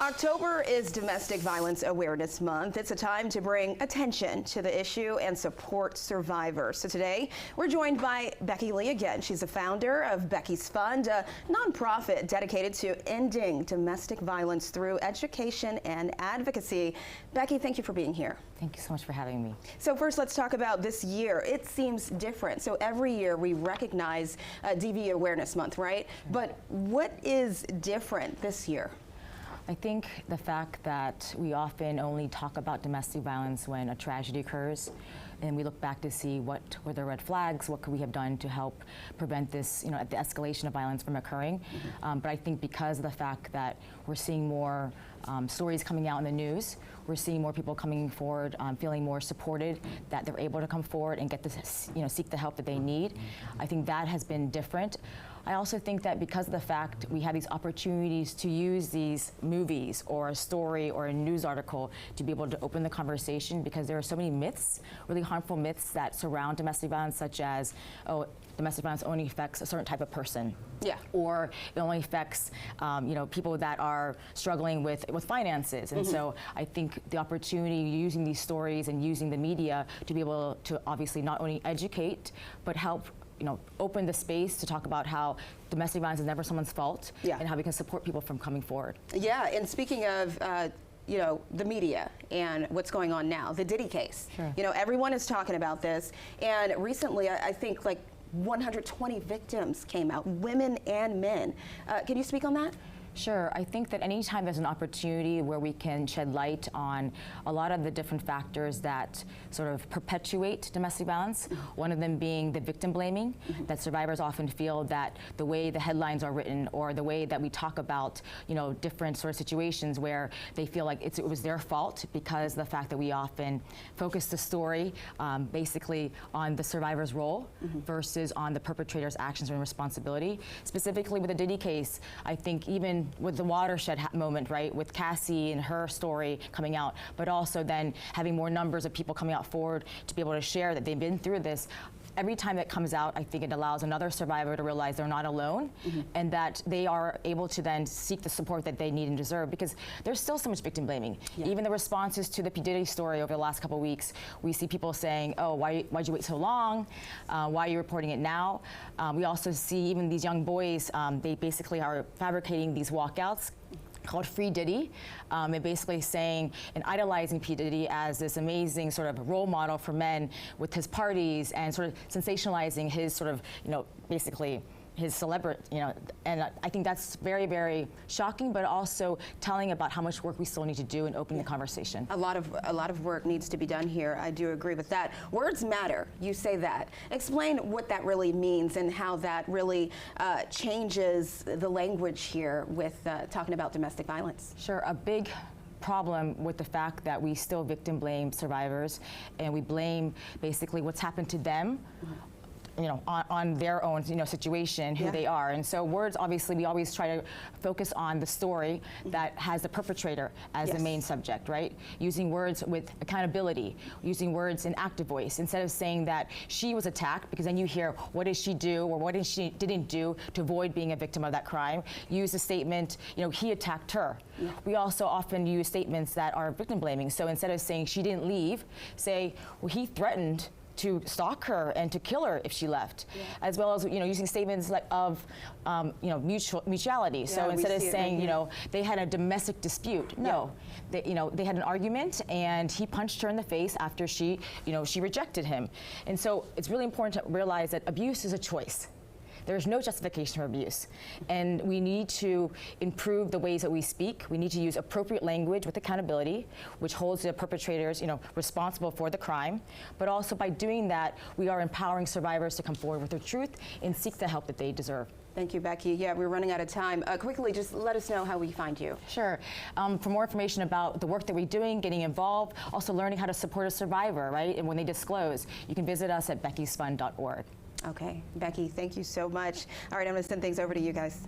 October is Domestic Violence Awareness Month. It's a time to bring attention to the issue and support survivors. So today, we're joined by Becky Lee again. She's the founder of Becky's Fund, a nonprofit dedicated to ending domestic violence through education and advocacy. Becky, thank you for being here. Thank you so much for having me. So first, let's talk about this year. It seems different. So every year we recognize DV Awareness Month, right? Sure. But what is different this year? I think the fact that we often only talk about domestic violence when a tragedy occurs, and we look back to see what were the red flags, what could we have done to help prevent this, the escalation of violence from occurring. But I think because of the fact that we're seeing more stories coming out in the news, we're seeing more people coming forward, feeling more supported, that they're able to come forward and get this, seek the help that they need. I think that has been different. I also think that because of the fact we have these opportunities to use these movies or a story or a news article to be able to open the conversation, because there are so many myths, really harmful myths that surround domestic violence, such as, oh, domestic violence only affects a certain type of person. Yeah. Or it only affects, people that are struggling with finances. And so I think the opportunity using these stories and using the media to be able to obviously not only educate, but help open the space to talk about how domestic violence is never someone's fault, and how we can support people from coming forward. Yeah, and speaking of the media and what's going on now, the Diddy case. Sure. Everyone is talking about this, and recently I think like 120 victims came out, women and men. Can you speak on that? Sure. I think that anytime there's an opportunity where we can shed light on a lot of the different factors that sort of perpetuate domestic violence, one of them being the victim blaming, that survivors often feel that the way the headlines are written or the way that we talk about, different sort of situations where they feel like it was their fault, because the fact that we often focus the story basically on the survivor's role versus on the perpetrator's actions and responsibility. Specifically with the Diddy case, I think even with the watershed moment, right, with Cassie and her story coming out, but also then having more numbers of people coming out forward to be able to share that they've been through this. Every time that comes out, I think it allows another survivor to realize they're not alone, and that they are able to then seek the support that they need and deserve, because there's still so much victim blaming. Yeah. Even the responses to the P. Diddy story over the last couple of weeks, we see people saying, oh, why'd you wait so long? Why are you reporting it now? We also see even these young boys, they basically are fabricating these walkouts called Free Diddy, and basically saying and idolizing P. Diddy as this amazing sort of role model for men with his parties, and sort of sensationalizing his sort of, basically his celebrity, and I think that's very, very shocking, but also telling about how much work we still need to do in opening the conversation. A lot of work needs to be done here. I do agree with that. Words matter. You say that. Explain what that really means and how that really changes the language here with talking about domestic violence. Sure. A big problem with the fact that we still victim blame survivors, and we blame basically what's happened to them, on their own, situation, who they are. And so words, obviously, we always try to focus on the story that has the perpetrator as the main subject, right? Using words with accountability, using words in active voice, instead of saying that she was attacked, because then you hear, what did she do, or what did she didn't do to avoid being a victim of that crime? Use the statement, he attacked her. Yeah. We also often use statements that are victim blaming. So instead of saying she didn't leave, say, well, he threatened to stalk her and to kill her if she left, as well as using statements like of mutuality. So instead of saying they had a domestic dispute, no, they had an argument and he punched her in the face after she rejected him. And so it's really important to realize that abuse is a choice. There's no justification for abuse, and we need to improve the ways that we speak. We need to use appropriate language with accountability, which holds the perpetrators, responsible for the crime. But also by doing that, we are empowering survivors to come forward with their truth and seek the help that they deserve. Thank you, Becky. Yeah, we're running out of time. Quickly, just let us know how we find you. Sure. For more information about the work that we're doing, getting involved, also learning how to support a survivor, right? And when they disclose, you can visit us at beckysfund.org. Okay, Becky, thank you so much. All right, I'm going to send things over to you guys.